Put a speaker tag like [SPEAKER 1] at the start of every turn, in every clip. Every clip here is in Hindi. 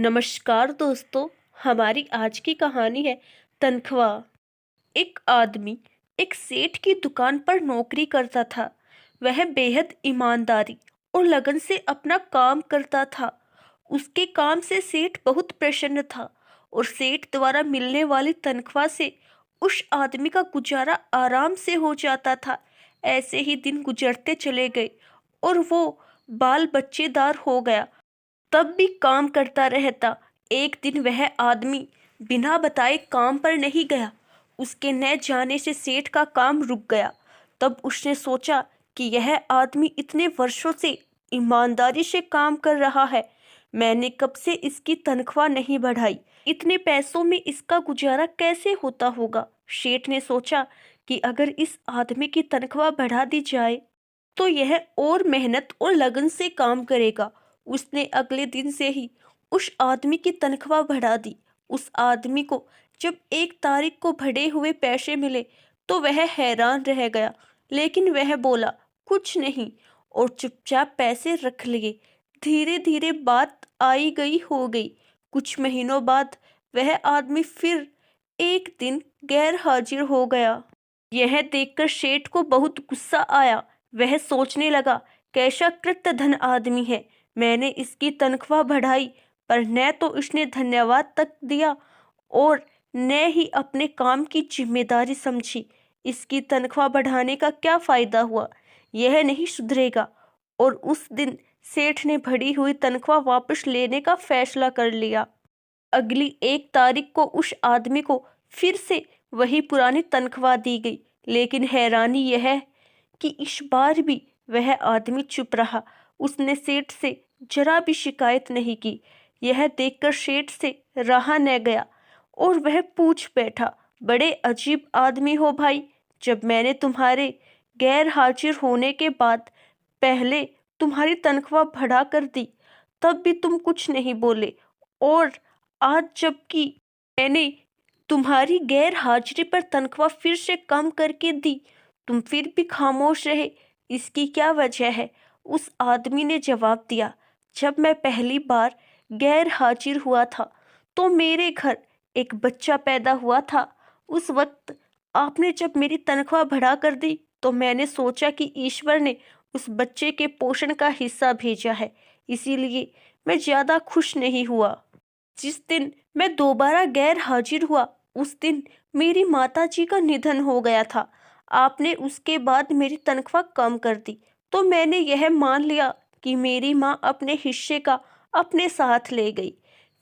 [SPEAKER 1] नमस्कार दोस्तों। हमारी आज की कहानी है तनख्वाह। एक आदमी एक सेठ की दुकान पर नौकरी करता था। वह बेहद ईमानदारी और लगन से अपना काम करता था। उसके काम से सेठ बहुत प्रसन्न था और सेठ द्वारा मिलने वाली तनख्वाह से उस आदमी का गुजारा आराम से हो जाता था। ऐसे ही दिन गुजरते चले गए और वो बाल बच्चेदार हो गया, तब भी काम करता रहता। एक दिन वह आदमी बिना बताए काम पर नहीं गया। उसके न जाने से सेठ का काम रुक गया। तब उसने सोचा कि यह आदमी इतने वर्षों से ईमानदारी से काम कर रहा है, मैंने कब से इसकी तनख्वाह नहीं बढ़ाई। इतने पैसों में इसका गुजारा कैसे होता होगा। सेठ ने सोचा कि अगर इस आदमी की तनख्वाह बढ़ा दी जाए तो यह और मेहनत और लगन से काम करेगा। उसने अगले दिन से ही उस आदमी की तनख्वाह बढ़ा दी। उस आदमी को जब 1 तारीख को बढ़े हुए पैसे मिले तो वह हैरान रह गया, लेकिन वह बोला कुछ नहीं और चुपचाप पैसे रख लिए। धीरे धीरे बात आई गई हो गई। कुछ महीनों बाद वह आदमी फिर एक दिन गैर हाजिर हो गया। यह देखकर सेठ को बहुत गुस्सा आया। वह सोचने लगा, कैसा कृतघ्न आदमी है। मैंने इसकी तनख्वाह बढ़ाई पर न तो इसने धन्यवाद तक दिया और न ही अपने काम की जिम्मेदारी समझी। इसकी तनख्वाह बढ़ाने का क्या फायदा हुआ, यह नहीं सुधरेगा। और उस दिन सेठ ने बढ़ी हुई तनख्वाह वापस लेने का फैसला कर लिया। अगली 1 तारीख को उस आदमी को फिर से वही पुरानी तनख्वाह दी गई, लेकिन हैरानी यह है कि इस बार भी वह आदमी चुप रहा। उसने सेठ से जरा भी शिकायत नहीं की। यह देखकर सेठ से रहा न गया और वह पूछ बैठा, बड़े अजीब आदमी हो भाई। जब मैंने तुम्हारे गैर हाजिर होने के बाद पहले तुम्हारी तनख्वाह बढ़ा कर दी, तब भी तुम कुछ नहीं बोले, और आज जबकि मैंने तुम्हारी गैर हाजिरी पर तनख्वाह फिर से कम करके दी, तुम फिर भी खामोश रहे। इसकी क्या वजह है? उस आदमी ने जवाब दिया, जब मैं पहली बार गैर हाजिर हुआ था तो मेरे घर एक बच्चा पैदा हुआ था। उस वक्त आपने जब मेरी तनख्वाह बढ़ा कर दी तो मैंने सोचा कि ईश्वर ने उस बच्चे के पोषण का हिस्सा भेजा है, इसीलिए मैं ज़्यादा खुश नहीं हुआ। जिस दिन मैं दोबारा गैर हाजिर हुआ उस दिन मेरी माताजी का निधन हो गया था। आपने उसके बाद मेरी तनख्वाह कम कर दी तो मैंने यह मान लिया कि मेरी माँ अपने हिस्से का अपने साथ ले गई।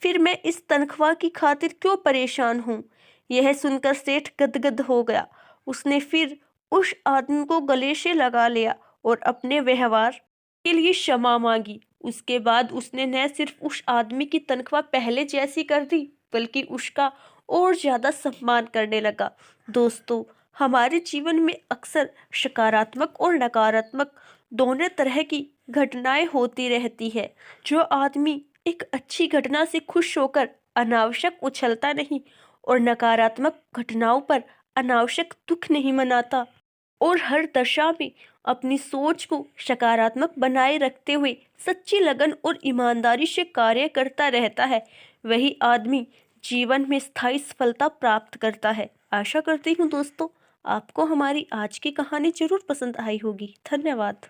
[SPEAKER 1] फिर मैं इस तनख्वाह की खातिर क्यों परेशान हूँ। यह सुनकर सेठ गदगद हो गया। उसने फिर उस आदमी को गले से लगा लिया और अपने व्यवहार के लिए क्षमा मांगी। उसके बाद उसने न सिर्फ उस आदमी की तनख्वाह पहले जैसी कर दी बल्कि उसका और ज़्यादा सम्मान करने लगा। दोस्तों, हमारे जीवन में अक्सर सकारात्मक और नकारात्मक दोनों तरह की घटनाएं होती रहती है। जो आदमी एक अच्छी घटना से खुश होकर अनावश्यक उछलता नहीं और नकारात्मक घटनाओं पर अनावश्यक दुख नहीं मनाता और हर दशा में अपनी सोच को सकारात्मक बनाए रखते हुए सच्ची लगन और ईमानदारी से कार्य करता रहता है, वही आदमी जीवन में स्थायी सफलता प्राप्त करता है। आशा करती हूँ दोस्तों, आपको हमारी आज की कहानी जरूर पसंद आई होगी। धन्यवाद।